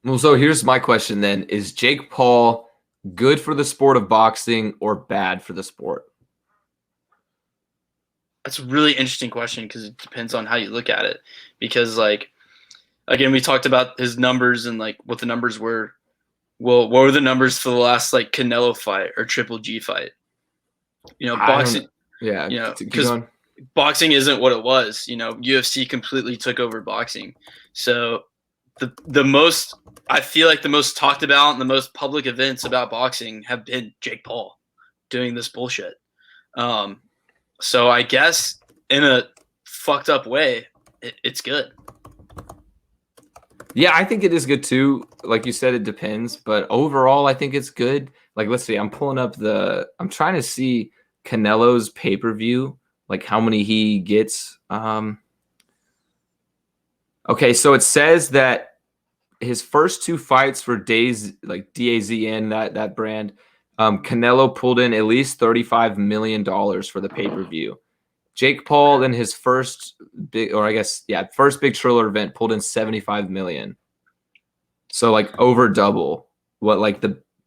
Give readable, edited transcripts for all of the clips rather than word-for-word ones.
Well, so here's my question then. Is Jake Paul good for the sport of boxing or bad for the sport? That's a really interesting question because it depends on how you look at it. Because, like, again, we talked about his numbers and, like, what the numbers were. Well, what were the numbers for the last, like, Canelo fight or Triple G fight? Boxing, Yeah, because boxing isn't what it was. UFC completely took over boxing. So the most, I feel like the most talked about and the most public events about boxing have been Jake Paul doing this bullshit. So I guess in a fucked up way, it's good. Yeah, I think it is good too. Like you said, it depends, but overall, I think it's good. Like, let's see, I'm trying to see Canelo's pay-per-view, like how many he gets. Okay, so it says that his first two fights for DAZN, that brand, Canelo pulled in at least $35 million for the pay-per-view. Jake Paul in his first big Triller event pulled in 75 million. So like over double what like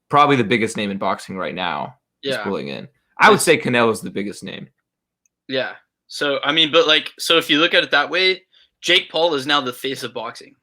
probably the biggest name in boxing right now is pulling in. I would say Canelo's the biggest name. Yeah. So I mean, but like, so if you look at it that way, Jake Paul is now the face of boxing.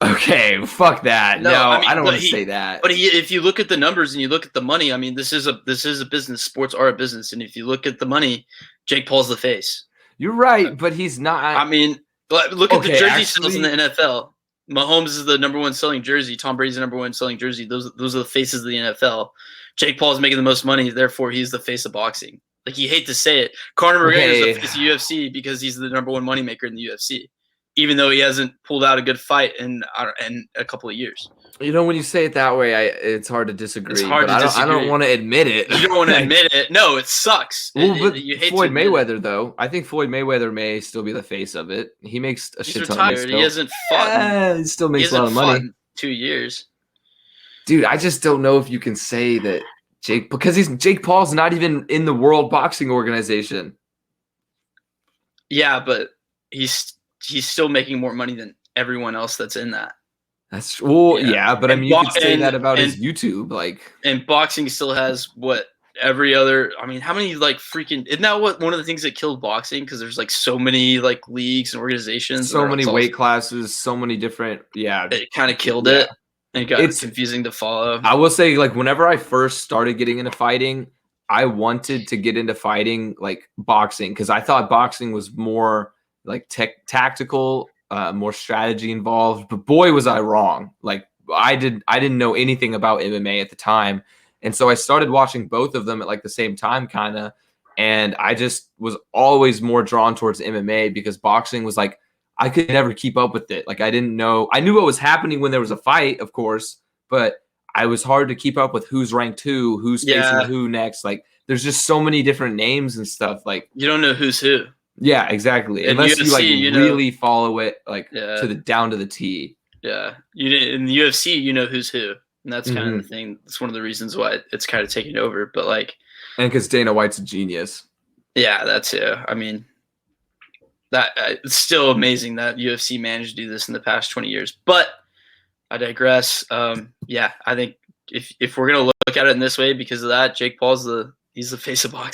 Okay, fuck that. No, I don't want to say that. But if you look at the numbers and you look at the money, I mean, this is a business. Sports are a business, and if you look at the money, Jake Paul's the face. You're right, but he's not. I mean, look at the jersey sales in the NFL. Mahomes is the number one selling jersey. Tom Brady's the number one selling jersey. Those are the faces of the NFL. Jake Paul is making the most money, therefore he's the face of boxing. Like, you hate to say it, Conor McGregor is the face of UFC because he's the number one moneymaker in the UFC, even though he hasn't pulled out a good fight in a couple of years. When you say it that way, it's hard to disagree. It's hard to disagree. I don't want to admit it. You don't want to admit it. No, it sucks. But you hate Floyd Mayweather, though. I think Floyd Mayweather may still be the face of it. He makes a shit ton of money still. He hasn't fought. He still makes a lot of money. In 2 years. Dude, I just don't know if you can say that because Jake Paul's not even in the World Boxing Organization. Yeah, but he's still making more money than everyone else that's in that. That's but I mean, you could say that about his YouTube, and boxing still has what every other. I mean, how many freaking? Isn't that one of the things that killed boxing? Because there's so many leagues and organizations, so many weight classes, so many different. Yeah, it kind of killed it. And it got confusing to follow. I will say, whenever I first started getting into fighting, I wanted to get into fighting boxing because I thought boxing was more tactical. More strategy involved, but boy was I wrong. I didn't know anything about MMA at the time, and so I started watching both of them at the same time, kind of, and I just was always more drawn towards MMA because boxing was I could never keep up with it. I didn't know. I knew what was happening when there was a fight, of course, but I was hard to keep up with who's ranked who's facing who next. There's just so many different names and stuff. You don't know who's who. Yeah, exactly. In Unless UFC, you really follow it to the down to the T. Yeah, in the UFC, you know who's who, and that's kind of the thing. That's one of the reasons why it's kind of taking over. But and because Dana White's a genius. Yeah, that's it. I mean, that it's still amazing that UFC managed to do this in the past 20 years. But I digress. I think if we're gonna look at it in this way, because of that, Jake Paul's he's the face of boxing.